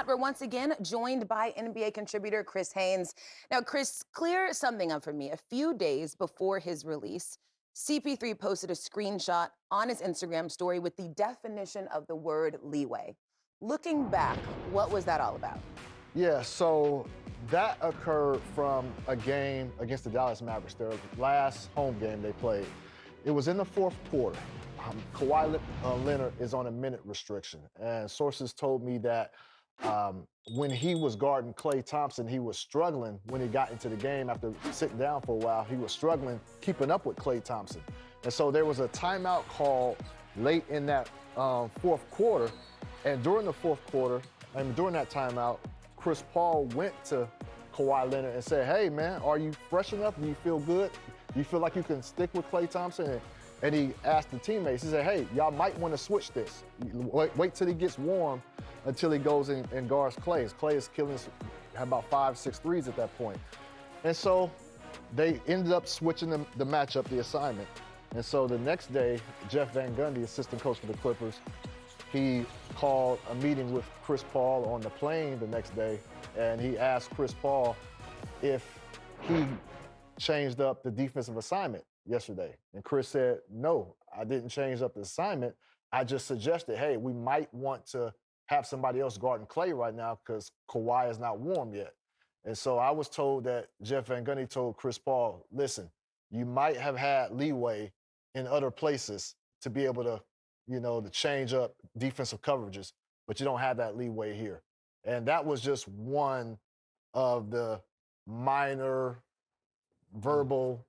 We're once again joined by NBA contributor Chris Haynes. Now, Chris, clear something up for me. A few days before his release, CP3 posted a screenshot on his Instagram story with the definition of the word leeway. Looking back, what was that all about? Yeah, so that occurred from a game against the Dallas Mavericks, their last home game they played. It was in the fourth quarter. Kawhi Leonard is on a minute restriction, and sources told me that when he was guarding Klay Thompson, he was struggling when he got into the game after sitting down for a while. He was struggling keeping up with Klay Thompson. And so there was a timeout call late in that fourth quarter, and during the fourth quarter, and during that timeout, Chris Paul went to Kawhi Leonard and said, "Hey, man, are you fresh enough? Do you feel good? Do you feel like you can stick with Klay Thompson?" And he asked the teammates, he said, "Hey, y'all might want to switch this. Wait till he gets warm until he goes and guards Klay. Klay is killing, had about 5-6 threes at that point." And so they ended up switching the matchup, the assignment. And so the next day, Jeff Van Gundy, assistant coach for the Clippers, he called a meeting with Chris Paul on the plane the next day, and he asked Chris Paul if he changed up the defensive assignment yesterday. And Chris said, "No, I didn't change up the assignment. I just suggested, hey, we might want to have somebody else guarding Klay right now because Kawhi is not warm yet." And so I was told that Jeff Van Gundy told Chris Paul, "Listen, you might have had leeway in other places to be able to, to change up defensive coverages, but you don't have that leeway here." And that was just one of the minor verbal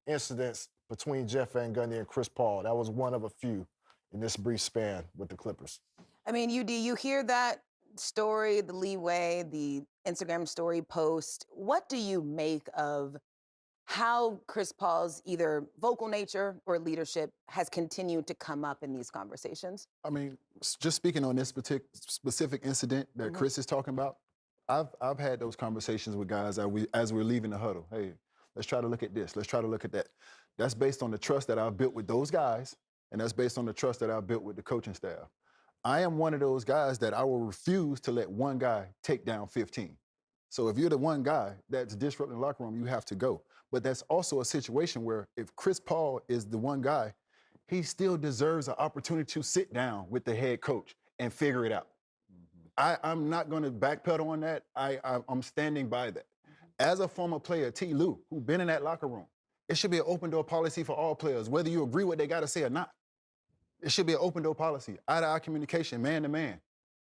incidents between Jeff Van Gundy and Chris Paul. That was one of a few in this brief span with the Clippers. I mean, you hear that story, the leeway, the Instagram story post. What do you make of how Chris Paul's either vocal nature or leadership has continued to come up in these conversations? I mean, just speaking on this specific incident that Chris is talking about, I've had those conversations with guys as we're leaving the huddle. Hey, let's try to look at this. Let's try to look at that. That's based on the trust that I've built with those guys, and that's based on the trust that I've built with the coaching staff. I am one of those guys that I will refuse to let one guy take down 15. So if you're the one guy that's disrupting the locker room, you have to go. But that's also a situation where if Chris Paul is the one guy, he still deserves an opportunity to sit down with the head coach and figure it out. I'm not going to backpedal on that. I'm standing by that. As a former player, T. Lue, who's been in that locker room, it should be an open door policy for all players, whether you agree what they got to say or not. It should be an open door policy, eye-to-eye communication, man to man.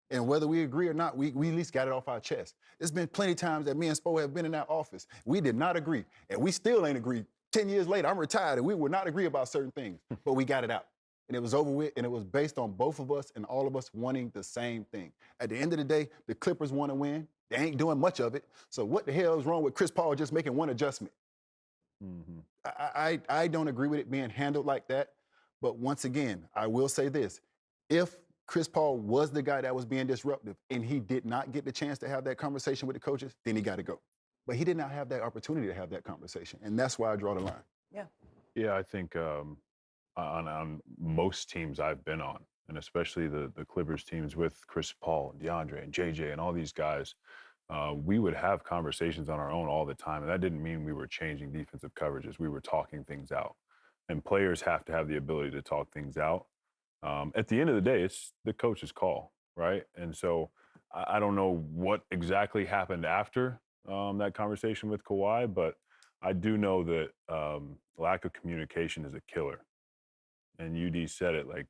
And whether we agree or not, we at least got it off our chest. There's been plenty of times that me and Spo have been in that office. We did not agree, and we still ain't agreed. 10 years later, I'm retired, and we would not agree about certain things, but we got it out. And it was over with, and it was based on both of us and all of us wanting the same thing. At the end of the day, the Clippers want to win. They ain't doing much of it. So what the hell is wrong with Chris Paul just making one adjustment? I don't agree with it being handled like that. But once again, I will say this. If Chris Paul was the guy that was being disruptive and he did not get the chance to have that conversation with the coaches, then he got to go. But he did not have that opportunity to have that conversation. And that's why I draw the line. Yeah. Yeah, I think on most teams I've been on, and especially the Clippers teams with Chris Paul and DeAndre and JJ and all these guys, we would have conversations on our own all the time. And that didn't mean we were changing defensive coverages. We were talking things out. And players have to have the ability to talk things out. At the end of the day, it's the coach's call, right? And so I don't know what exactly happened after that conversation with Kawhi, but I do know that lack of communication is a killer. And UD said it, like,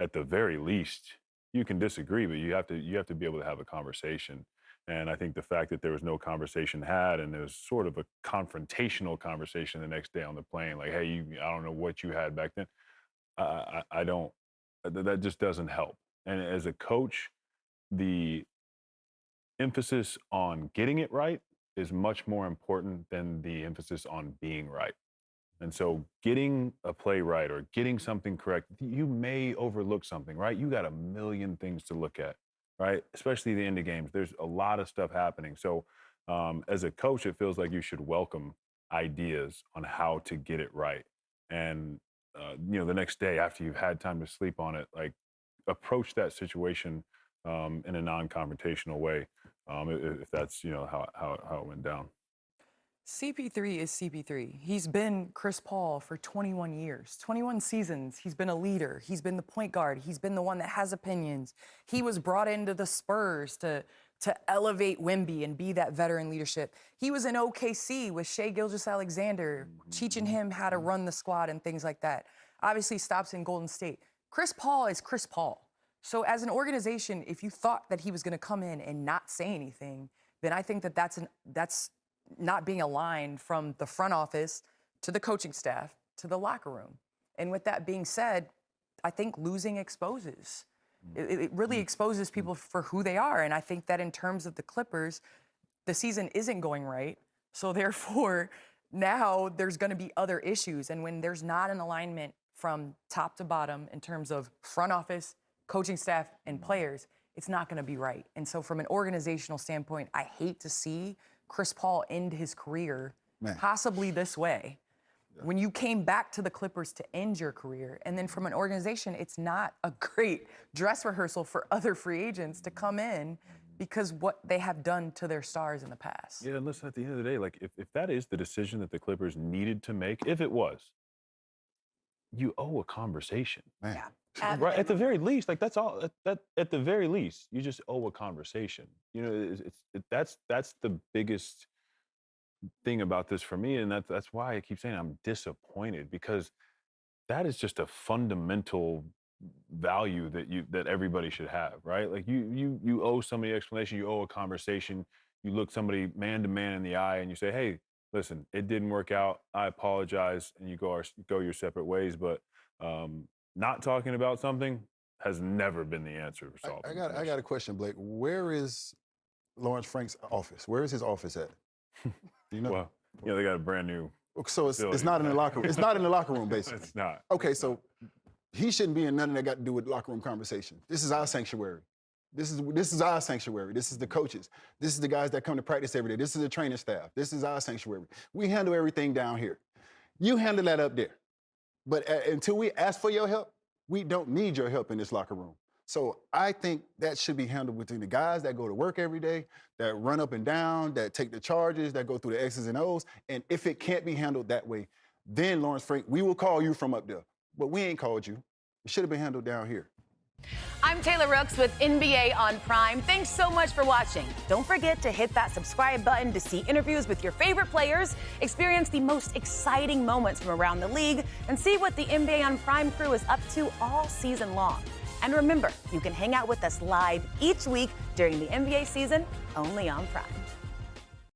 at the very least, you can disagree, but you have to be able to have a conversation. And I think the fact that there was no conversation had, and there was sort of a confrontational conversation the next day on the plane, like, hey, I don't know what you had back then. I don't. That just doesn't help. And as a coach, the emphasis on getting it right is much more important than the emphasis on being right. And so getting a play right or getting something correct, you may overlook something, right? You got a million things to look at, right? Especially the end of games. There's a lot of stuff happening. So as a coach, it feels like you should welcome ideas on how to get it right. And, the next day after you've had time to sleep on it, like, approach that situation in a non-confrontational way, if that's how it went down. CP3 is CP3. He's been Chris Paul for 21 years, 21 seasons. He's been a leader. He's been the point guard. He's been the one that has opinions. He was brought into the Spurs to elevate Wemby and be that veteran leadership. He was in OKC with Shai Gilgeous-Alexander, teaching him how to run the squad and things like that. Obviously stops in Golden State. Chris Paul is Chris Paul. So as an organization, if you thought that he was going to come in and not say anything, then I think that that's not being aligned from the front office to the coaching staff to the locker room. And with that being said, I think losing exposes. It really exposes people for who they are. And I think that in terms of the Clippers, the season isn't going right. So therefore, now there's going to be other issues. And when there's not an alignment from top to bottom in terms of front office, coaching staff, and players, it's not going to be right. And so from an organizational standpoint, I hate to see Chris Paul end his career possibly this way. Yeah. When you came back to the Clippers to end your career, and then from an organization, it's not a great dress rehearsal for other free agents to come in because what they have done to their stars in the past. Yeah, and listen, at the end of the day, like if that is the decision that the Clippers needed to make, if it was, you owe a conversation. Man. Yeah. Right, at the very least, like that's all. That at the very least, you just owe a conversation. You know, that's the biggest thing about this for me, and that's why I keep saying I'm disappointed, because that is just a fundamental value that everybody should have, right? Like you owe somebody explanation, you owe a conversation. You look somebody man to man in the eye, and you say, "Hey, listen, it didn't work out. I apologize," and you go your separate ways, but. Not talking about something has never been the answer for solving. I got a question, Blake. Where is Lawrence Frank's office? Where is his office at? Do you know? Well, yeah, they got a brand new. So it's not in the locker room. It's not in the locker room, basically. It's not. Okay, so he shouldn't be in nothing that got to do with locker room conversation. This is our sanctuary. This is our sanctuary. This is the coaches. This is the guys that come to practice every day. This is the training staff. This is our sanctuary. We handle everything down here. You handle that up there. But until we ask for your help, we don't need your help in this locker room. So I think that should be handled between the guys that go to work every day, that run up and down, that take the charges, that go through the X's and O's. And if it can't be handled that way, then Lawrence Frank, we will call you from up there. But we ain't called you. It should have been handled down here. I'm Taylor Rooks with NBA on Prime. Thanks so much for watching. Don't forget to hit that subscribe button to see interviews with your favorite players, experience the most exciting moments from around the league, and see what the NBA on Prime crew is up to all season long. And remember, you can hang out with us live each week during the NBA season, only on Prime.